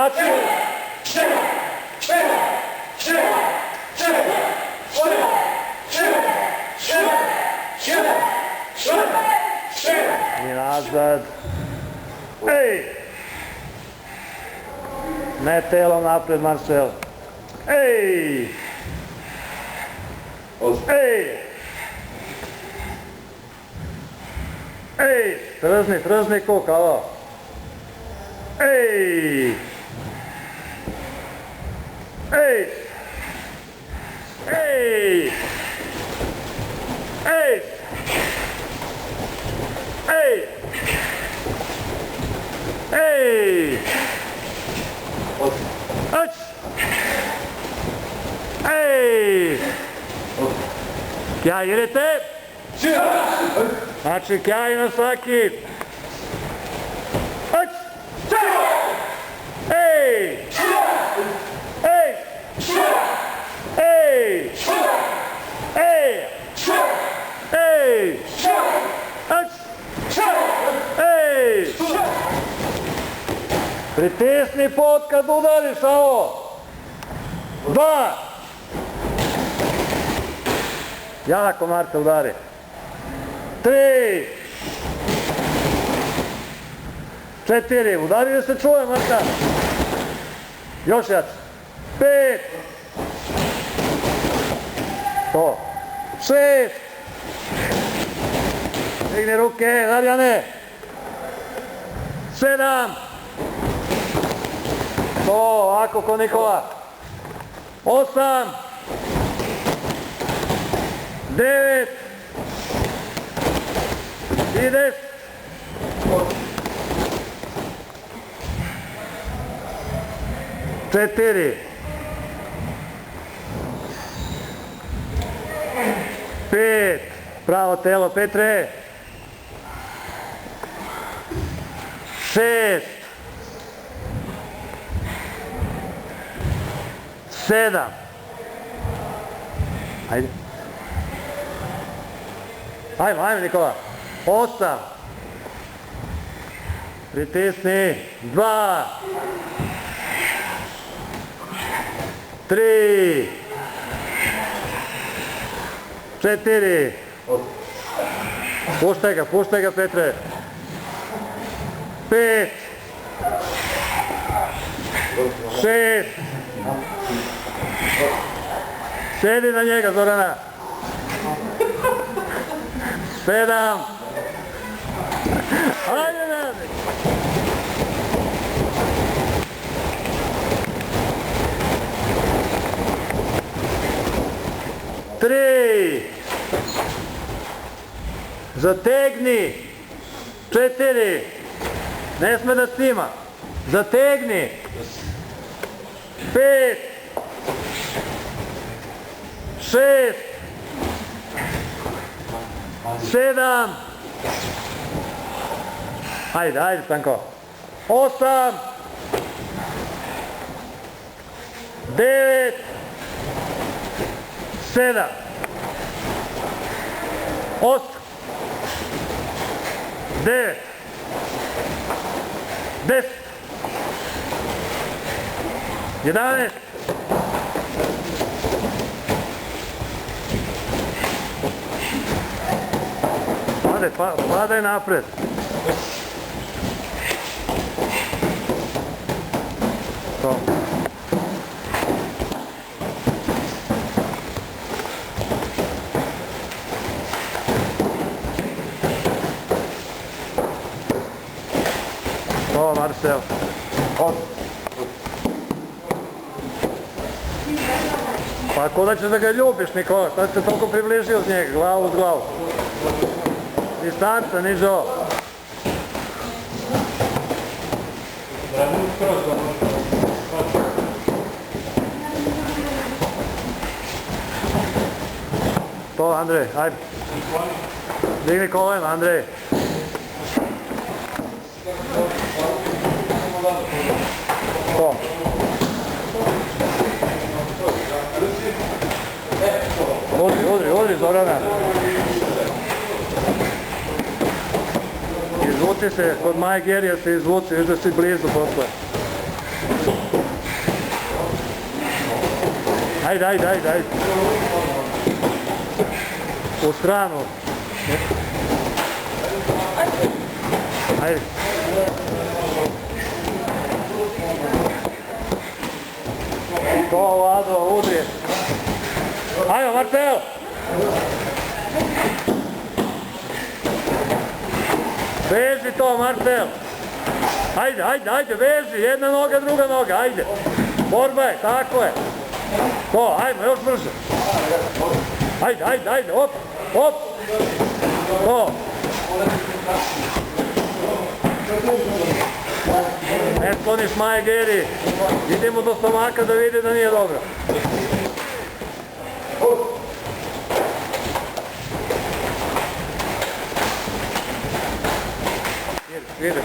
jači. I nazad. Ej! Ne telom napred, Marcel. Ej! Ej! Ej! Trzni kuk, ovo. Ej! Ej! Ej! Ej! Ej! Ej! Ać! Ej! Kjaj, idete? Znači, kjaj na svaki. Ać! Ej! Ej! Ej! Ej! Ej! Ać! Ej! Pritisni pod kad udariš ovo. 2. Jako, Marta, udari. 3. 4. Udari da se čuje, Marta. Još jač. 5. To. 6. Digni ruke, Darjane. 7. To, ovako ko Nikola. 8. 9. I 10. Četiri. 5. Pravo telo, Petre. 6. 7. Ajde. Ajmo, Nikola. 8. Pritisni. 2. 3. 4. Puštaj ga, Petre. 5. 6. Sedi na njega, Zorana. 7. Ajde, radi. 3. Zategni. 4. Ne sme da snima. Zategni. 5. 6. 7. Ajde, Stanko. 8. 9. 7. 8. 9. 10. 11. Padaj napred. To. To, Marcel. Pa ko da ćeš da ga ljubiš, Nikola? Šta si se toliko približio od njega, glavu uz glavu? Distanca, nižo. To, Andrej, ajde. Digni koleno, Andrej. To. Udri, Zorana. Izvuci se, kod Maje Gerija se izvuci, viš da si blizu posle. Ajde, ajde, ajde, ajde. U stranu. Ajde. To, Lado, udri. Ajde, Marcel! Veži to, Marcel! Ajde, ajde, ajde, veži! Jedna noga, druga noga, ajde! Borba je, tako je! To, ajmo, još brže! Ajde, ajde, ajde, op, op! To! Ne skloniš Maje Geri! Idemo do stomaka da vidi da nije dobro!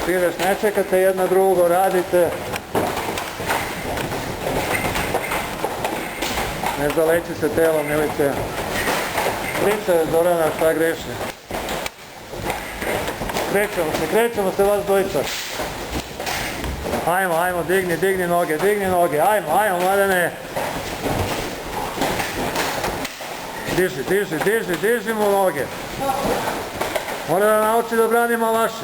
Ideš, ne čekate jedno drugo, radite. Ne zaleći se telom, nemojte. Priča Zorana šta greši. Krećemo se vas dvojica. Ajmo, digni noge, ajmo, Mladene. Diži mu noge. Mora da nauči da brani malaši.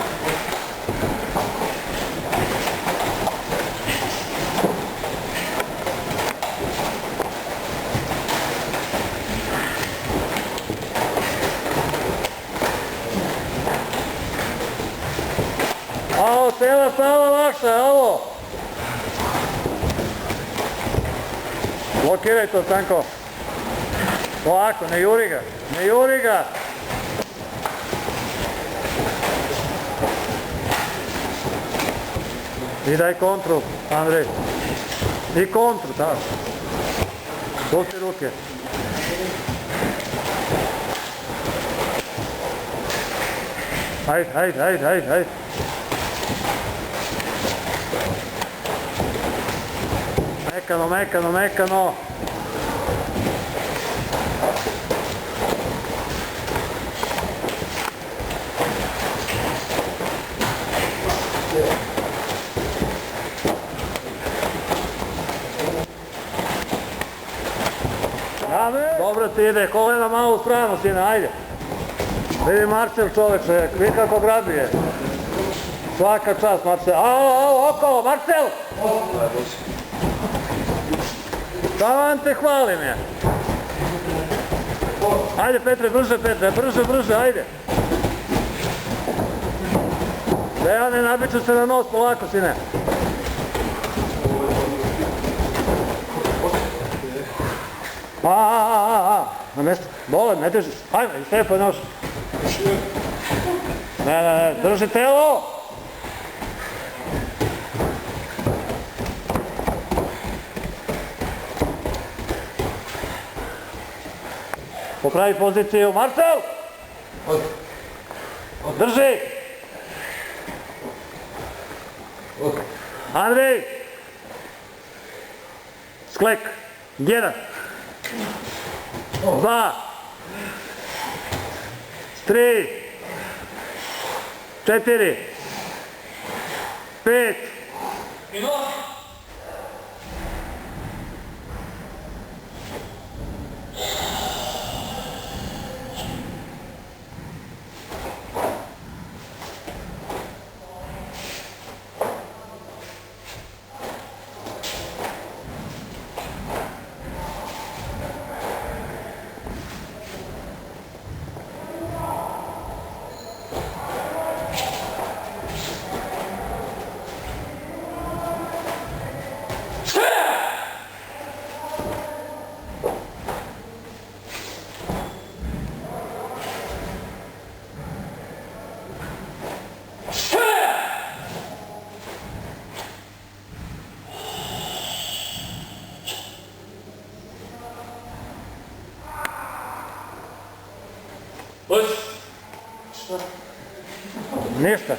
Alo, cela sala vaša, alo! Blokiraj to, Stanko. Ovako, ne juri ga! I daj kontru, Andrej. I kontru, tako. Pusti ruke. Ajde. Mekano. Dobro ti ide, kolena malo u stranu, sine, ajde. Vidi Marcel, čoveče, vidi kako grabije. Svaka čast, Marcel. Alo, okolo, Marcel! Da vam te hvalim je. Ajde, Petre, brže, ajde. Dejane, nabiću se na nos, polako, sine. Na mjesto. Bole, ne drži. Ajme, Stefan još. Ne, drži telo. Popravi poziciju. Marcel! Drži! Andrej! Sklek. 1 2 3 4 5 Ništa.